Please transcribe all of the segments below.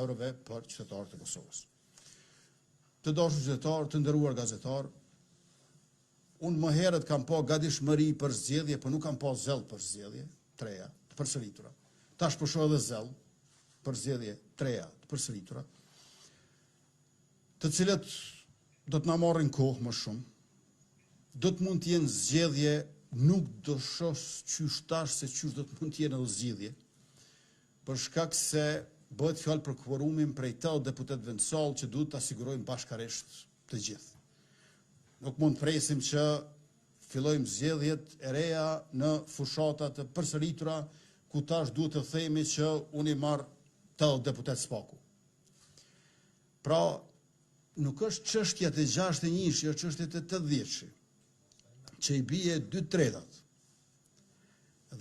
eurove për qytetarët e Kosovës. Të dashur qytetarë, të nderuar gazetar, unë më herët kam pa gatishmëri për zgjedhje, por nuk kam pa zell për zgjedhje, treja, të përsëritura. Tash po shoh edhe zell për zgjedhje, treja, të përsëritura, të cilët do të na marrin kohë më shumë, do të mund të jenë zgjedhje, nuk do shoh qysh tash se qysh do të mund të jenë edhe zgjedhje, për shkak se bëhet fjalë për kvorumin prej 80 deputetëve në sallë që duhet të asigurojmë bashkërisht të gjithë. Nuk mund të presim që fillojmë zgjedhjet e reja në fushata të përsëritura, ku tash duhet të themi që unë i marr 80 deputet spaku. Pra, nuk është çështja të 61-shi, është çështja të 80-shi, që i bie 2/3.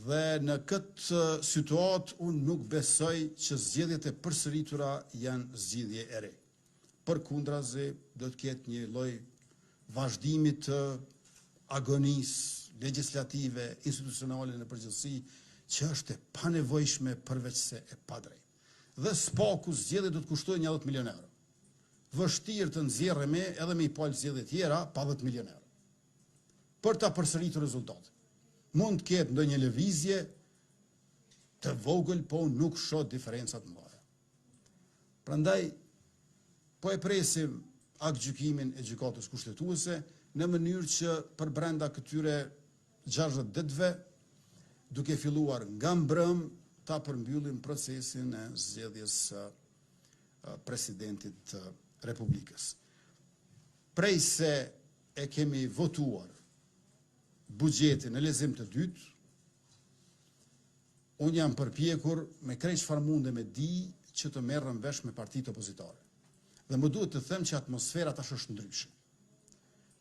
Dhe në këtë situatë unë nuk besoj që zgjedhjet e përsëritura janë zgjidhje e re. Përkundrazi, do të ketë një lloj vazhdimi të agonisë legjislative, institucionale në përgjithësi, që është e panevojshme përveç se e padrejtë. Dhe spaku zgjedhje do të kushtojë 10 milion euro. Vështirë të nxjerremi edhe me i palë zgjedhje tjera pa 10 milion euro. Për ta përsëritur rezultatin. Mund të ketë ndonjë lëvizje të vogël, po nuk shoh diferencat të mëdha. Prandaj po e presim aktgjykimin e gjykatës kushtetuese në mënyrë që për brenda këtyre 60 ditëve, duke filluar nga mbrëm, ta përmbyllim procesin e zgjedhjes së presidentit të Republikës. Prej se e kemi votuar buxhetin në lexim të dytë, unë jam përpjekur me krejt çfarë mundem e di që të merrem vesh me partitë opozitare. Dhe më duhet të them që atmosfera tash është ndryshe.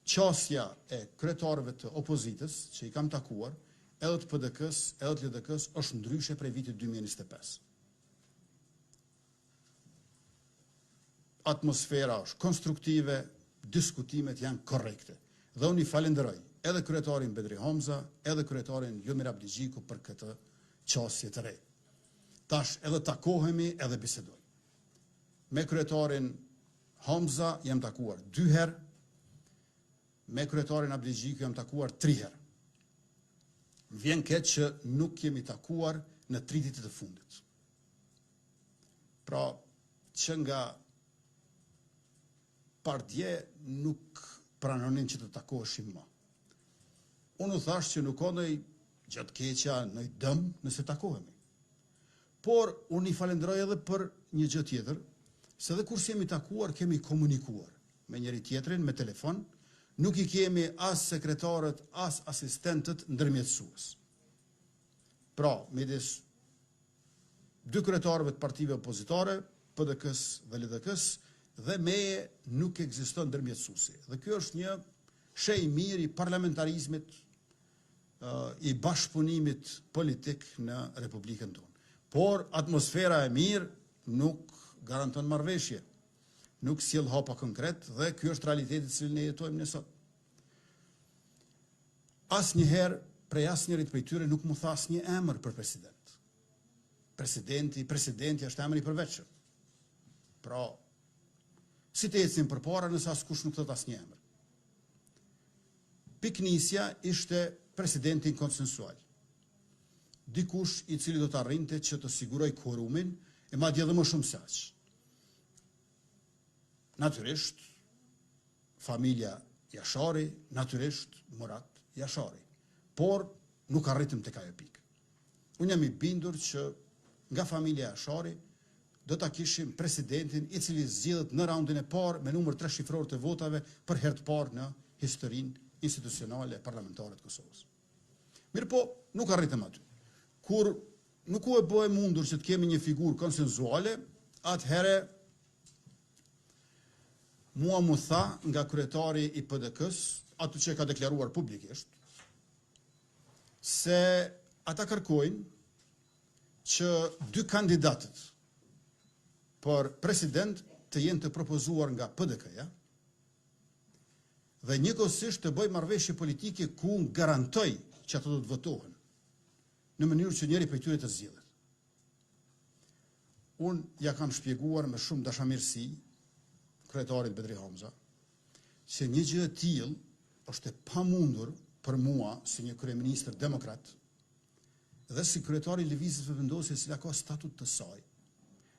Qasja e kryetarëve të opozitës që i kam takuar, edhe të PDK-s, edhe të LDK-s, është ndryshe prej vitit 2025. Atmosfera është konstruktive, diskutimet janë korrekte. Dhe unë i falenderoj edhe kryetarin Bedri Hamza, edhe kryetarin Ljomir Abdigjiku për këtë qasje të re. Tash edhe takohemi edhe bisedojmë. Me kryetarin Hamza jam takuar 2 herë, me kryetarin Abdigjiku jam takuar 3 herë. Vjen keq që nuk kemi takuar në 3 ditët e fundit. Pra, që nga partje nuk pranonin që të takoheshim më. Unë u thash që nuk ka ndonjë gjë të keqja, ndonjë dëm nëse takohemi. Por unë i falenderoj edhe për një gjë tjetër, se edhe kur jemi takuar kemi komunikuar me njëri tjetrin me telefon, nuk i kemi as sekretarët, as asistentët ndërmjetësues. Pra, midis 2 kryetarëve të partive opozitare, PDK-s dhe LDK-s, dhe meje nuk ekziston ndërmjetësuesi. Dhe kjo është një shej mirë i parlamentarizmit, i bashkëpunimit politik në Republikën tonë. Por atmosfera e mirë nuk garanton marrëveshje, nuk sjell hapa konkret dhe ky është realiteti që ne jetojmë ne sot. Asnjëherë prej asnjërit prej tyre nuk më tha asnjë emër për president. Presidenti është emri i përveçshëm. Pra, si të ecim përpara nëse askush nuk thot asnjë emër. Piknisja ishte presidentin konsensual. Dikush i cili do të arrinte që të siguroj kvorumin, e madje edhe më shumë se aq. Natyrisht, familja Jashari, natyrisht Murat Jashari. Por nuk arritëm tek ajo pikë. Unë jam i bindur që nga familja Jashari do ta kishim presidentin i cili zgjedhet në raundin e parë me numër 3 shifror të votave për herë të parë në historinë institucionale parlamentare të Kosovës. Mirë po, nuk arritëm aty. Kur nuk u e bëhe mundur që të kemi një figurë konsensuale, atëhere mua mu tha nga kryetari i PDK-s, aty që ka deklaruar publikisht, se ata kërkojnë që 2 kandidatët për president të jenë të propozuar nga PDK-ja, dhe njëkohësisht të bëj marrëveshje politike ku garantoj që ato do të votohen në mënyrë që njëri prej tyre të zgjidhet. unë ja kam shpjeguar me shumë dashamirësi kryetarit Bedri Hamza, se një gjë e tillë është e pamundur për mua si një kryeministër demokrat dhe si kryetari i lëvizjes së vendosjes, cila ka statut të saj,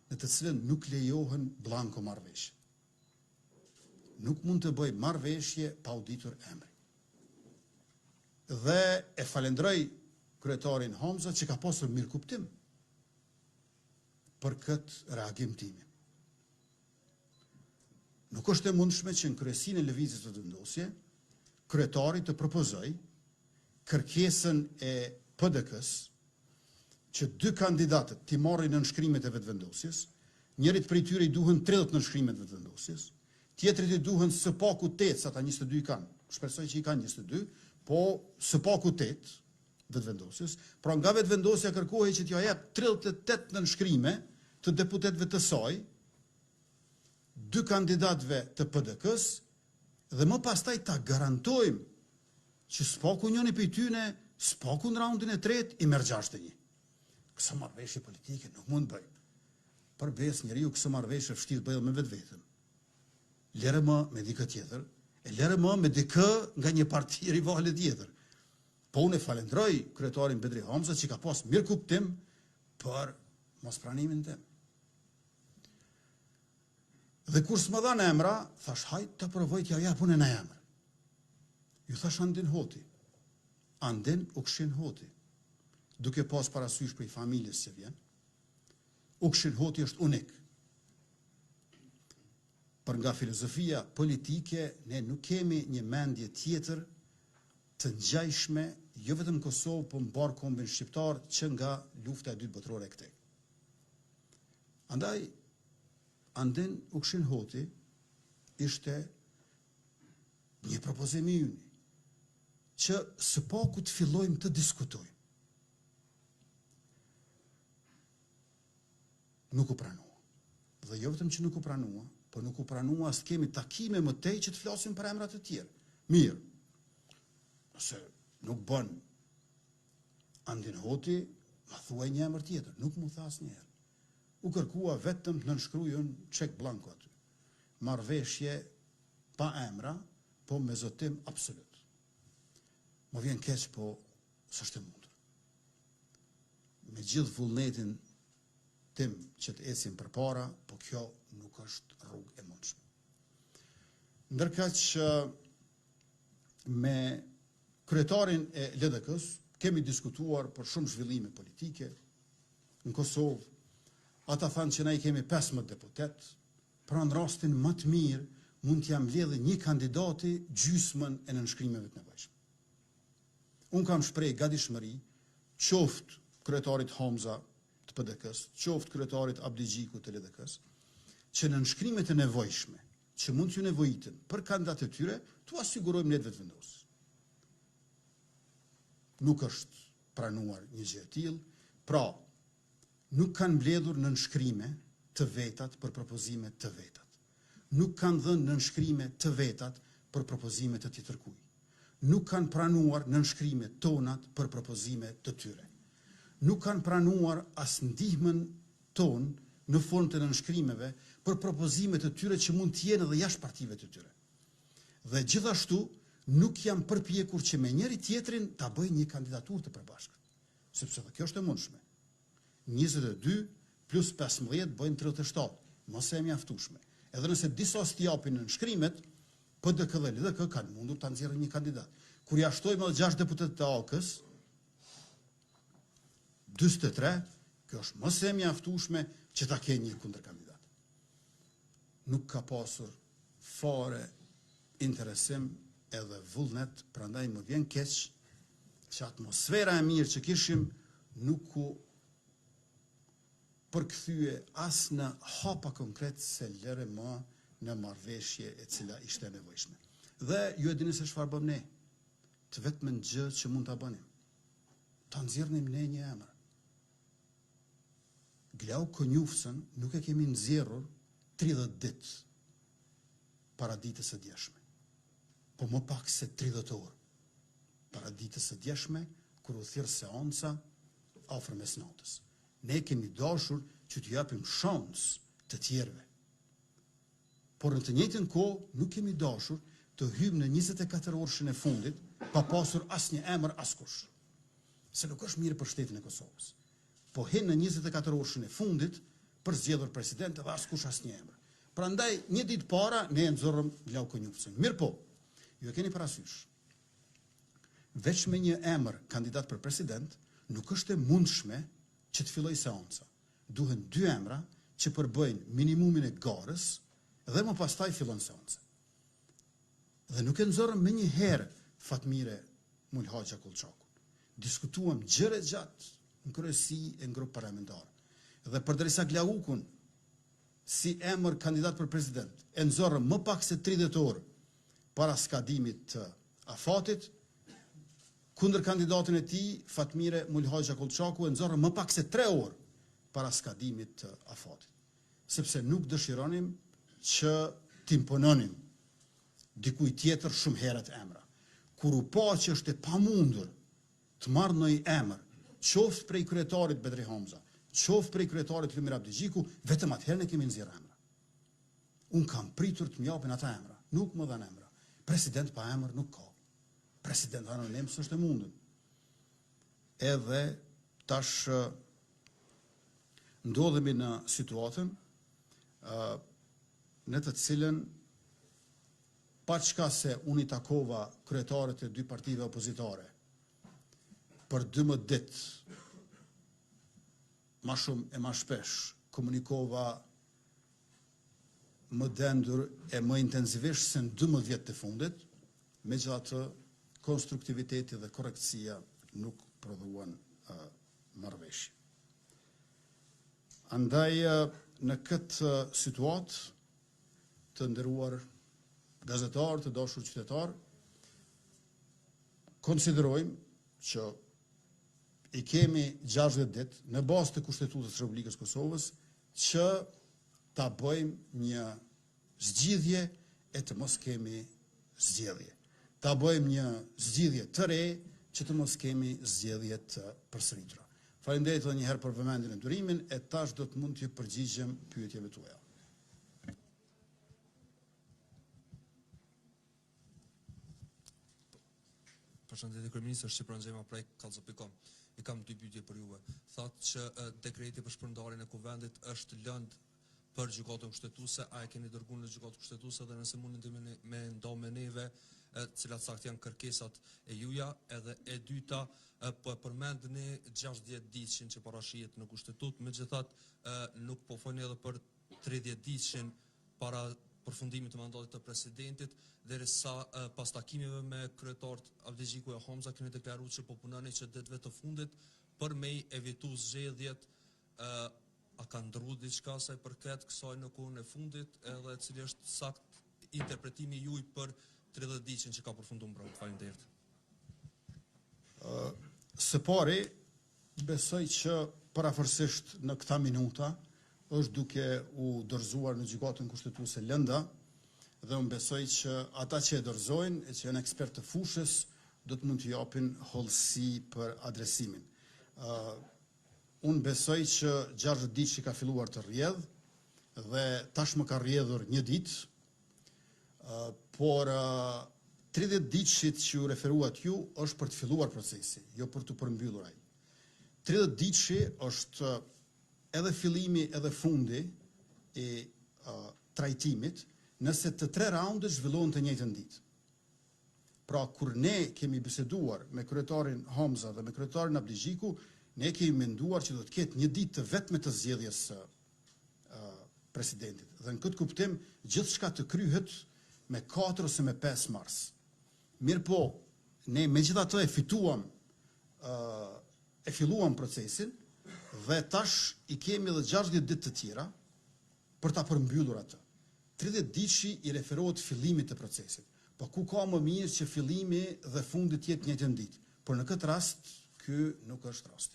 në të cilën nuk lejohen blanko marrëveshje. Nuk mund të bëj marrëveshje pa u ditur emri. Dhe e falenderoj kryetarin Hamza që ka pasur mirëkuptim për këtë reagim timin. Nuk është e mundshme që në kryesinë e lëvizjes së vendosjes kryetari të propozoj kërkesën e PDK-s që 2 kandidatët t'i marrin nënshkrimet e vetëvendosjes, njërit prej tyre i duhen 30 nënshkrimet e vetëvendosjes, tjetrit i duhen së paku 8, sa ta 22 i kanë, shpresoj që i kanë 22, po së paku 8 vetëvendosjes, pra nga vetëvendosja kërkohej që t'ja jep 38 nënshkrime të deputetëve të saj, 2 kandidatëve të PDK-s, dhe më pastaj ta garantojmë që s'paku njëri prej tyre, s'paku në raundin e 3 i merr 61. Kësa marrëveshje politike nuk mund bëj. Përbes njeriu kësa marrëveshje vështirë bëj me vetën. Lere më me dikë tjetër, e lere më me dikë nga një parti rivale tjetër. Po unë e falenderoj kryetarin Bedri Hamza që ka pas mirë kuptim për mospranimin tim. Dhe kur s'më dhan emra, thash hajt të provoj t'ja jap unë në emër. Ju thash Andin Hoti. Andin Ukshin Hoti. Duke pas parasysh për i familjes që vjen, Ukshin Hoti është unik. Për nga filozofia politike, ne nuk kemi një mendje tjetër të ngjajshme, jo vetëm Kosovë, po mbar kombin shqiptar që nga lufta e dytë botërore këtej. Andaj, Andin Ukshin Hoti ishte një propozim i ynë, që së paku të fillojmë të diskutojmë. Nuk u pranua. Dhe jo vetëm që nuk u pranua, por nuk u pranua as të kemi takime më tej që të flasim për emra të tjerë. Mirë. Nëse nuk bën Andin Hoti, ma thuaj një emër tjetër, nuk mu tha asnjëherë. U kërkua vetëm të nënshkruajën çek blanko aty. Marrëveshje pa emra, po me zotim absolut. Më vjen keq, po s'është e mundur. Me gjithë vullnetin tim që të ecim përpara, po kjo nuk është rrugë e mundshme. Ndërkaq që me kryetarin e LDK-s kemi diskutuar për shumë zhvillime politike në Kosovë. Ata thanë që ne kemi 15 deputet, pra në rastin më të mirë mund t'jam mbledhë një kandidati gjysmën e nënshkrimeve të nevojshme. Unë kam shpreh gatishmëri, qoftë kryetarit Hamza të PDK-s, qoftë kryetarit Abdi Gjiku të LDK-s, që në nënshkrimet e nevojshme, që mund t'ju nevojiten për kandidatë e tyre, t'u asigurojmë ne vetëvendosjes. Nuk është pranuar një gjë e tillë, pra nuk kanë mbledhur nënshkrime të vetat për propozime të vetat. Nuk kanë dhënë nënshkrime të vetat për propozime të tjetërkujt. Nuk kanë pranuar nënshkrime tonat për propozime të tyre. Nuk kanë pranuar as ndihmën tonë në formë të nënshkrimeve për propozime të tyre që mund të jenë edhe jashtë partive të tyre. Dhe gjithashtu nuk janë përpjekur që me njëri tjetrin ta bëjnë një kandidaturë të përbashkët, sepse dhe kjo është e mundshme. 22 plus 15 bëjnë 37, mos e mjaftueshme. Edhe nëse disa s'ti japin nënshkrimet, PDK dhe LDK kanë mundur ta nxjerrin një kandidat. Kur ja shtojmë edhe 6 deputet të AK-s, 43, kjo është mos e mjaftueshme që ta kenë një kundërkandidat. Nuk ka pasur fare interesim edhe vullnet, prandaj më vjen keq që atmosfera e mirë që kishim nuk u përkthye as në hapa konkret se lëre më në marrëveshje e cila ishte nevojshme. Dhe ju e dini se çfarë bëm ne? Të vetmen gjë që mund ta bënim. Ta nxjerrnim ne një emër. Glau Konjufsën nuk e kemi nxjerrur 30 ditë para ditës së djeshme. Po më pak se 30 orë para ditës së djeshme, kur u thirr seanca afër mesnatës. Ne kemi dashur që t'ju japim shans të tjerëve. Por në të njëjtën kohë nuk kemi dashur të hyjmë në 24 orëshin e fundit pa pasur asnjë emër askush. Se nuk është mirë për shtetin e Kosovës. Po hin në 24 orëshin e fundit për zgjedhur president dhe askush asnjë emër. Prandaj një ditë para ne e nxorrëm Vlau Konjufcin. Mirë po, ju e keni parasysh. Veç me një emër kandidat për president, nuk është e mundshme që të filloj seanca. Duhen 2 emra që përbëjnë minimumin e garës dhe më pastaj fillon seanca. Dhe nuk e nxorrëm me një herë Fatmire Mulhaqa Kolçakun. Diskutuam gjëre gjatë në kryesi e në grup parlamentar. Dhe përderisa Glaukun si emër kandidat për president e nxorrëm më pak se 30 orë para skadimit të afatit, kundër kandidatin e tij, Fatmire Mulhaqa Kolçaku, e nxorrëm më pak se 3 orë para skadimit të afatit. Sepse nuk dëshironim që t'impononim dikuj tjetër shumë herët emra. Kur u pa që është e pamundur të marrë ndonjë emër, qoftë prej kryetarit Bedri Hamza, qoftë prej kryetarit Lumir Abdigjiku, vetëm atëherë ne kemi nxjerrë emra. Unë kam pritur të më japin ata emra, nuk më dhanë emra. President pa emër nuk ka. President anonim s'është e mundën. Edhe tash ndodhemi në situatën në të cilën pa çka se unë i takova kryetarët e 2 partive opozitare për 12 ditë, ma shumë e ma shpesh, komunikova më dendur e më intensivisht se në 12 vjetë të fundit, megjithatë konstruktiviteti dhe korrektësia nuk prodhuan marrëveshje. Andaj në këtë situatë të nderuar gazetarë, të dashur qytetarë, konsiderojmë që i kemi 60 ditë në bazë të Kushtetutës së Republikës Kosovës që ta bëjmë një zgjidhje e të mos kemi zgjedhje. Ta bëjmë një zgjidhje të re që të mos kemi zgjedhje të përsëritura. Faleminderit edhe një herë për vëmendjen e durimin e tash do të mund të përgjigjem pyetjeve tuaja. Përshëndetje kryeministër, Shqipëran Xhema prej Kallzo.com. I kam 2 pyetje për juve. Thatë që dekreti për shpërndarjen e kuvendit është lëndë për gjykatën kushtetuese, a e keni dërguar në gjykatë kushtetuese dhe nëse mundeni të me ndo me neve cilat saktë janë kërkesat e juja, edhe e dyta po e përmendni 60 ditëshin që parashihet në kushtetutë, megjithatë nuk po folni edhe për 30 ditëshin para përfundimit të mandatit të presidentit, derisa pas takimeve me kryetarët Abdigjiku e Hamza keni deklaruar që po punoni që ditëve të fundit për me evitu zgjedhjet. A ka ndrruar diçka sa i përket kësaj në kohën e fundit, edhe cili është sakt interpretimi juaj për 30 ditën që ka përfunduar mbrojtja? Faleminderit. Së pari, besoj që parafërsisht në këta minuta është duke u dorëzuar në gjykatën kushtetuese lënda dhe unë besoj që ata që e dorëzojnë e që janë ekspertë të fushës do të mund të japin hollësi për adresimin. Unë besoj që 60 ditë që ka filluar të rrjedh dhe tashmë ka rrjedhur 1 ditë, por 30 ditëshit që ju referuat ju është për të filluar procesi, jo për të përmbyllur ai. 30 ditëshi është edhe fillimi edhe fundi e trajtimit, nëse të 3 raundet zhvillohen të njëjtën ditë. Pra, kur ne kemi biseduar me kryetarin Hamza dhe me kryetarin Abdigjiku, ne kemi menduar që do të ketë 1 ditë të vetme të zgjedhjes së presidentit. Dhe në këtë kuptim, gjithçka të kryhet me 4 ose me 5 mars. Mirë po, ne megjithatë e filluam procesin dhe tash i kemi edhe 60 ditë të tjera për ta përmbyllur atë. 30 ditëshi i referohet fillimit të procesit. Po ku ka më mirë që fillimi dhe fundi të jetë njëjtën ditë. Por në këtë rast, ky nuk është rasti.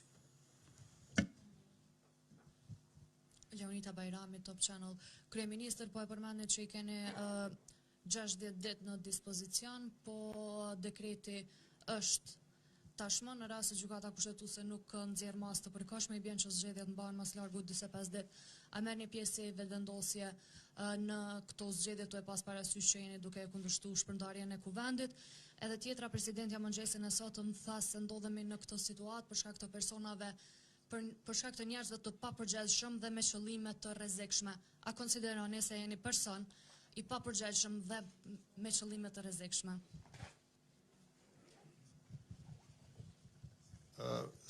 Leonita Bajrami, Top Channel. Kryeministër, po e përmendet që i keni 60 ditë në dispozicion, po dekreti është Tashmë në rast se gjykata kushtetuese nuk nxjerr masë të përkohshme, i bën që zgjedhjet mbahen mas largu 45 ditë. A merrni pjesë si vetëvendosje në këto zgjedhje tuaj pas parasysh që jeni duke kundërshtuar shpërndarjen e kuvendit? Edhe tjetra, presidentja mëngjesin e sotëm tha se ndodhemi në këtë situatë për shkak të personave, për shkak të njerëzve të papërgjegjshëm dhe me qëllime të rrezikshme. A konsideroni se jeni person i papërgjegjshëm dhe me qëllime të rrezikshme?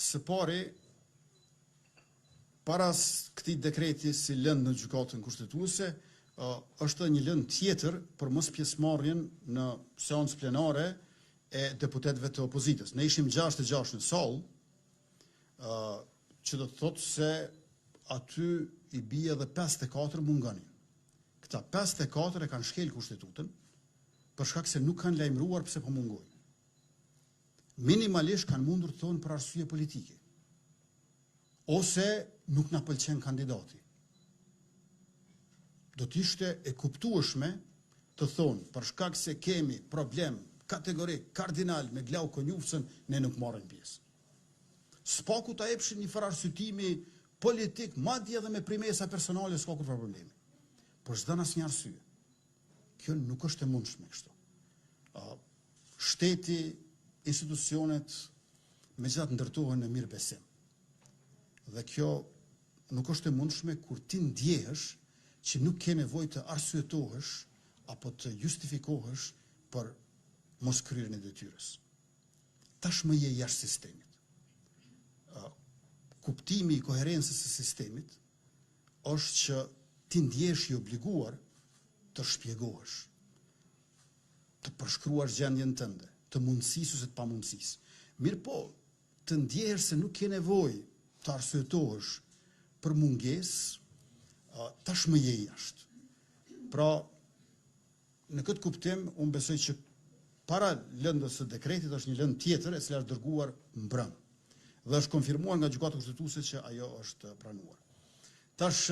Së pari, para këtij dekreti si lëndë në gjykatën kushtetuese, është një lëndë tjetër për mos pjesëmarrjen në seancë plenare e deputetëve të opozitës. Ne ishim 66 në sallë, që do të thotë se aty i bie edhe 54 mungonin. Këta 54 e kanë shkel kushtetutën për shkak se nuk kanë lajmëruar pse po mungojnë. Minimalisht kanë mundur të thonë për arsye politike, ose nuk na pëlqen kandidati. Do t'ishte e kuptueshme të thonë për shkak se kemi problem kategorik, kardinal me Glauko Njufcën, ne nuk marrim pjesë. S'paku ta epshin një farë arsyetimi politik, madje edhe me primesa personale, s'ka kur problemi. Por s'dan asnjë arsye. Kjo nuk është e mundshme kështu. Shteti, institucionet megjithatë ndërtohen në mirë besim. Dhe kjo nuk është e mundshme kur ti ndjehesh që nuk ke nevojë të arsyetohesh apo të justifikohesh për mos kryerjen e detyrës. Tashmë je jashtë sistemit. Kuptimi i koherencës së sistemit është që ti ndjehesh i obliguar të shpjegohesh, të përshkruash gjendjen tënde, të mundësisë ose të pamundësisë. Mirë po, të ndjehesh se nuk ke nevojë të arsyetohesh për mungesë, tashmë je jashtë. Pra, në këtë kuptim, unë besoj që para lëndës së dekretit është një lëndë tjetër e cila është dërguar mbrëm. Dhe është konfirmuar nga gjykata kushtetuese që ajo është pranuar. Tash,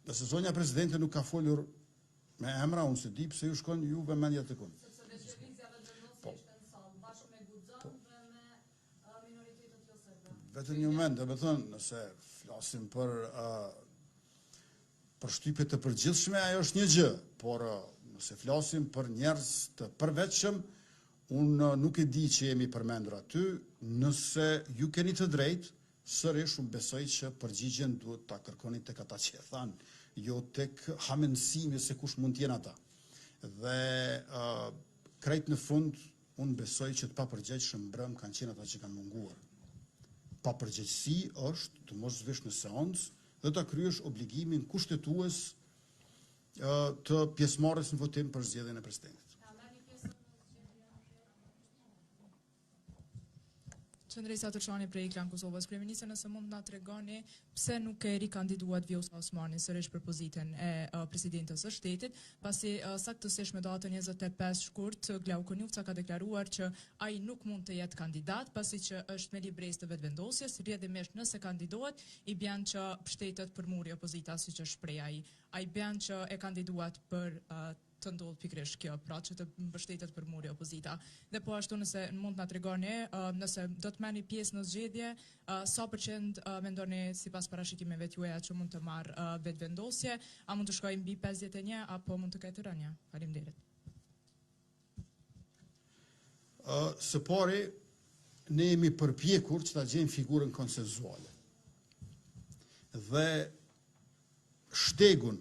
nëse zonja presidente nuk ka folur me emra, unë se di pse ju shkon juve mendja të kënd. Sepse veçlëvizja vendosje ishte në sallë, bashkë me Guxon dhe me minoritetet jo serbe. Vetëm një moment, do të thënë, nëse flasim për shtypje të përgjithshme, ajo është një gjë, por nëse flasim për njerëz të përveçshëm, unë nuk e di që jemi përmendur aty, nëse ju keni të drejtë, sërish unë besoj që përgjigjen duhet ta kërkoni tek ata që e thanë, jo tek hamendësimi se kush mund të jenë ata. Dhe krejt në fund, unë besoj që të papërgjegjshëm mbrëm kanë qenë ata që kanë munguar. Papërgjegjësi është të mos zhvesh në seancë dhe ta kryesh obligimin kushtetues të pjesëmarrjes në votim për zgjedhjen e presidentit. Qëndresa Tërshani prej Klan Kosovës. Kryeministre, nëse mund na tregoni pse nuk e rikandiduat Vjosa Osmani sërish për pozitën e presidentës së shtetit, pasi saktësisht me datën 25 shkurt Glauko Njufca ka deklaruar që ai nuk mund të jetë kandidat, pasi që është me libresë të vetëvendosjes, rrjedhimisht nëse kandidohet, i bën që shtetet përmuri opozita siç është shpreha ai. Ai bën që e kandiduat për të ndodhë pikërisht kjo, pra që të mbështetet për muri opozita. Dhe po ashtu nëse mund na tregoni, nëse do të merrni pjesë në zgjedhje, sa përqend mendoni sipas parashikimeve tuaja që mund të marrë vetëvendosje, a mund të shkojë mbi 51 apo mund të ketë rënje? Faleminderit. Së pari, ne jemi përpjekur që ta gjejmë figurën konsenzuale. Dhe shtegun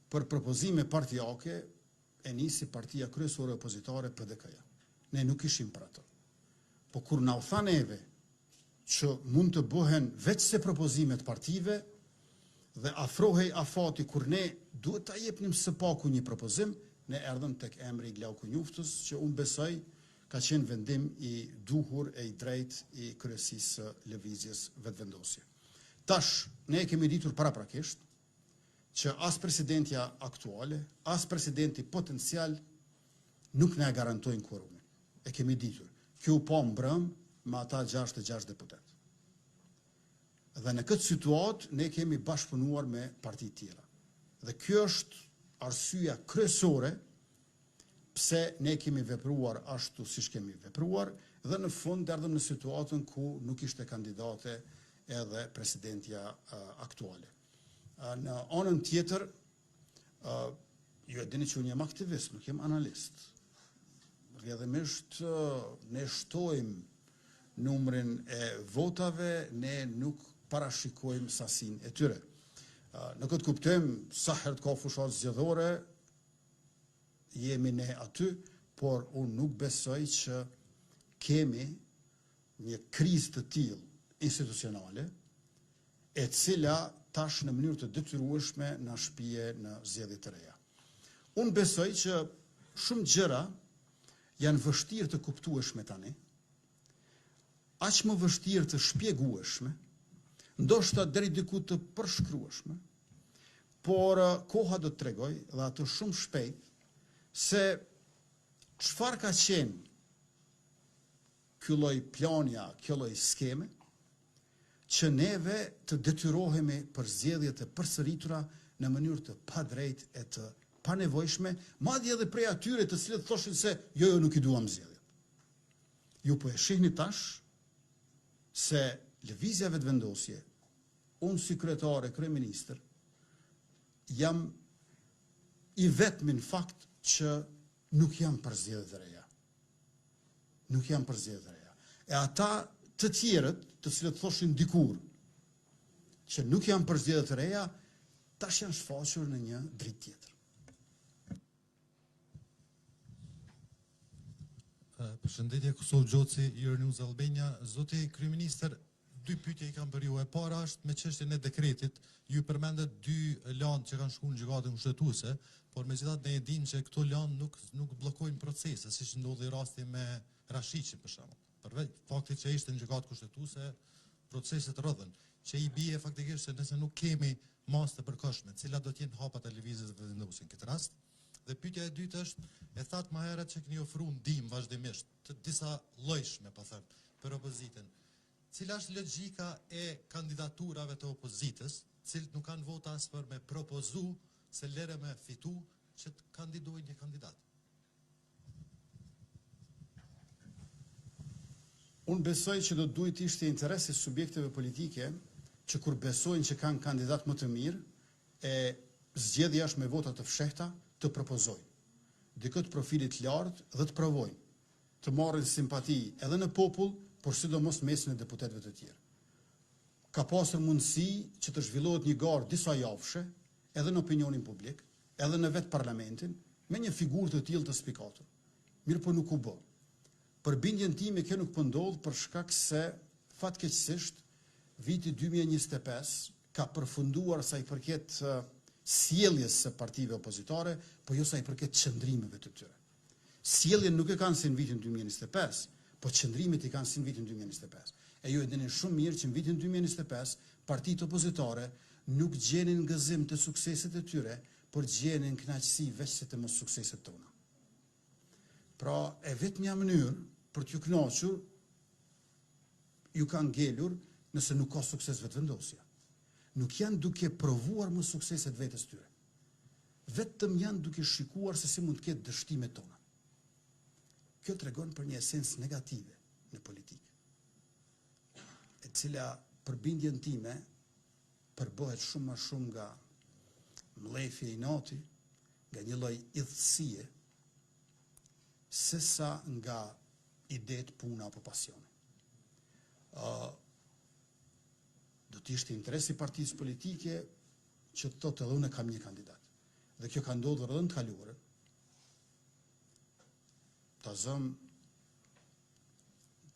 për propozime partijake e nisi partia kryesore opozitare PDK-ja. Ne nuk ishim për ato. Po kur na u tha neve që mund të bëhen veç se propozimet partive dhe afrohej afati kur ne duhet ta jepnim së paku një propozim, ne erdhëm tek emri i Glauko Njuftës, që unë besoj ka qenë vendim i duhur e i drejt i kryesisë së lëvizjes vetëvendosje. Tash, ne e kemi ditur paraprakisht që as presidentja aktuale, as presidenti potencial nuk ne garantojnë kvorumin. E kemi ditur. Kjo po mbrëm me ata 66 deputet. Dhe në këtë situatë ne kemi bashkëpunuar me parti tjera. Dhe kjo është arsyeja kryesore pse ne kemi vepruar ashtu siç kemi vepruar dhe në fund erdhëm në situatën ku nuk ishte kandidate edhe presidentja aktuale. Në anën tjetër, ju e dini që unë jam aktivist, nuk jam analist. Rrjedhimisht ne shtojmë numrin e votave, ne nuk parashikojmë sasinë e tyre. Në këtë kuptim, sa herë ka fushat zgjedhore, jemi ne aty, por unë nuk besoj që kemi një krizë të tillë institucionale, e cila tash në mënyrë të detyrueshme na shpije në zgjedhje të reja. Unë besoj që shumë gjëra janë vështirë të kuptueshme tani, aq më vështirë të shpjegueshme, ndoshta deri diku të përshkrueshme, por koha do të tregoj dhe atë shumë shpejt se çfarë ka qenë ky lloj planja, kjo lloj skeme, që neve të detyrohemi për zgjedhje të përsëritura në mënyrë të padrejtë e të panevojshme, madje edhe prej atyre të cilët thoshin se jo nuk i duam zgjedhjet. Ju po e shihni tash se lëvizja vetëvendosje, unë si kryetare, kryeministër, jam i vetmi në fakt që nuk jam për zgjedhje të reja. Nuk jam për zgjedhje të reja. E ata të tjerët, të cilët thoshin dikur që nuk janë për zgjedhje të reja, tash janë shfaqur në një dritë tjetër. Përshëndetje, Kosovë Gjoci, Euronews Albania. Zoti kryeministër, dy pyetje i kam për ju. E para është me çështjen e dekretit. Ju përmendet dy lanë që kanë shkuar në gjykatën kushtetuese, por megjithatë ne e dimë që këto lanë nuk bllokojnë procese, siç ndodhi rasti me Rashiqin për shembull. Përveç faktit që ishte në gjykatë kushtetuese, proceset rrëdhen, që i bie faktikisht se nëse nuk kemi masë të përkohshme, cilat do të jenë hapat e lëvizjes vetëvendosje në këtë rast. Dhe pyetja e dytë është, e thatë më herët që keni ofruar ndihmë vazhdimisht të disa llojshme, po them, për opozitën. Cila është logjika e kandidaturave të opozitës, cilët nuk kanë vota as për me propozu se lere me fitu që të kandidojnë një kandidat? Unë besoj që do duhet ishte interesi subjekteve politike që kur besojnë që kanë kandidat më të mirë, e zgjedhja është me vota të fshehta, të propozojnë dikët profilit lartë dhe të provojnë të marrin simpati edhe në popull, por sidomos mesin e deputetëve të tjerë. Ka pasur mundësi që të zhvillohet një garë disa javëshe edhe në opinionin publik, edhe në vetë parlamentin, me një figurë të tillë të spikatur. Mirë po nuk u bë. Për bindjen time kjo nuk po ndodh për shkak se fatkeqësisht viti 2025 ka përfunduar sa i përket sjelljes së partive opozitare, po jo sa i përket qëndrimeve të tyre. Sjelljen nuk e kanë si në vitin 2025, po qëndrimet i kanë si në vitin 2025. E ju e dini shumë mirë që në vitin 2025 partitë opozitare nuk gjenin gëzim të sukseset e tyre, por gjenin kënaqësi veç se të mos sukseset tona. Pra, e vetmja mënyrë për t'ju kënaqur ju kanë ngelur nëse nuk ka sukses vetëvendosja. Nuk janë duke provuar më sukseset vetës tyre. Vetëm janë duke shikuar se si mund të ketë dështimet tona. Kjo tregon për një esencë negative në politikë, e cila për bindjen time përbëhet shumë më shumë nga mlefje i nati, nga një lloj idhësie, sesa nga idetë, puna apo pasioni. Do të ishte interesi partisë politike që të thotë edhe unë kam një kandidat. Dhe kjo ka ndodhur edhe në të kaluarën. Ta zëm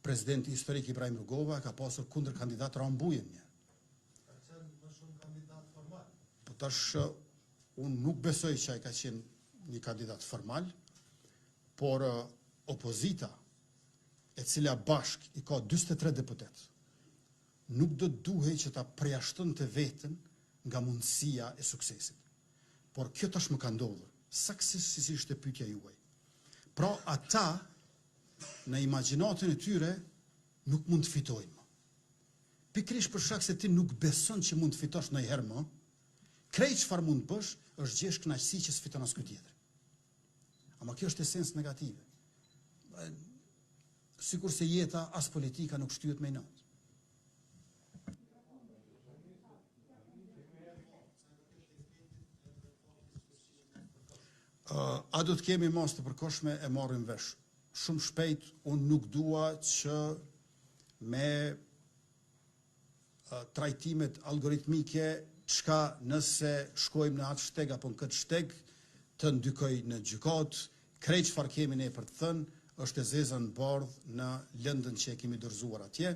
presidenti historik Ibrahim Rugova ka pasur kundër kandidat Rambujen një. Ka qenë më shumë kandidat formal. Po tash unë nuk besoj që ai ka qenë një kandidat formal, por opozita, e cila bashk i ka 43 deputet, nuk do të duhej që ta përjashton të vetën nga mundësia e suksesit. Por kjo tash më ka ndodhur, saktësisht si ishte pyetja juaj. Pra ata, në imagjinatën e tyre, nuk mund të fitojnë më. Pikërisht për shkak se ti nuk beson që mund të fitosh ndonjëherë më, krejt çfarë mund të bësh është gjesh kënaqësi që s'fiton askuj tjetër. Ama kjo është esens negative. Sikur se jeta as politika nuk shtyhet me inat. A do të kemi mas të përkohshme e marrim vesh. Shumë shpejt, unë nuk dua që me trajtimet algoritmike, çka nëse shkojmë në atë shteg apo në këtë shteg, të ndykoj në gjykat, krejt çfarë kemi ne për të thënë, është e zeza në bardhë në lëndën që e kemi dorëzuar atje,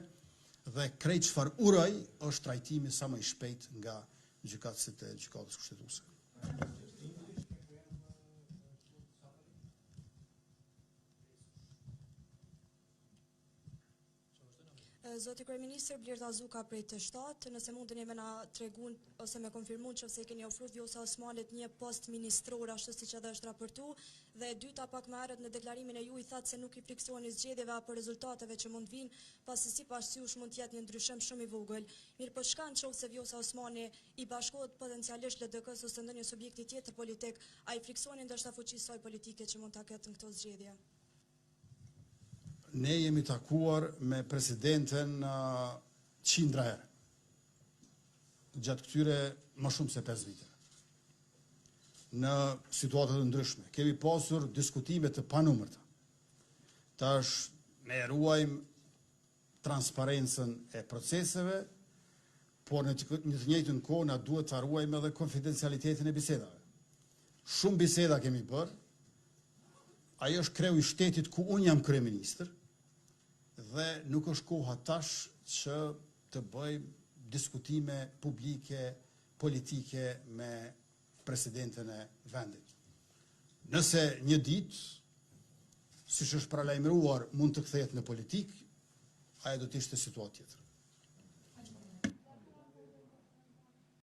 dhe krejt çfarë uroj është trajtimi sa më i shpejt nga gjykatësit e gjykatës kushtetuese. Zoti Kryeministër, Blerta Zuka prej të 7, nëse mund të me na tregun ose me konfirmuar nëse i keni ofruar Vjosa Osmanit një post ministror ashtu siç edhe është raportu, dhe e dyta pak më herët në deklarimin e ju i thatë se nuk i friksoni zgjedhjeve apo rezultateve që mund vinë, pasi sipas jush mund të jetë një ndryshim shumë i vogël. Mirë, po çka nëse Vjosa Osmani i bashkohet potencialisht LDK-s ose ndonjë subjekti tjetër politik, a i friksoni ndoshta fuqisë saj politike që mund ta ketë në këto zgjedhje? Ne jemi takuar me presidenten 100 herë, gjatë këtyre më shumë se 5 vite, në situatat të ndryshme. Kemi pasur diskutime të panumërta. Tash ne ruajmë transparencën e proceseve, por në të njëjtën kohë na duhet ta ruajmë edhe konfidencialitetin e bisedave. Shumë biseda kemi bërë. Ajo është kreu i shtetit ku unë jam kryeministër, dhe nuk është koha tash që të bëjmë diskutime publike, politike me presidenten e vendit. Nëse një ditë, siç është paralajmëruar, mund të kthehet në politik, ajo do të ishte situatë tjetër.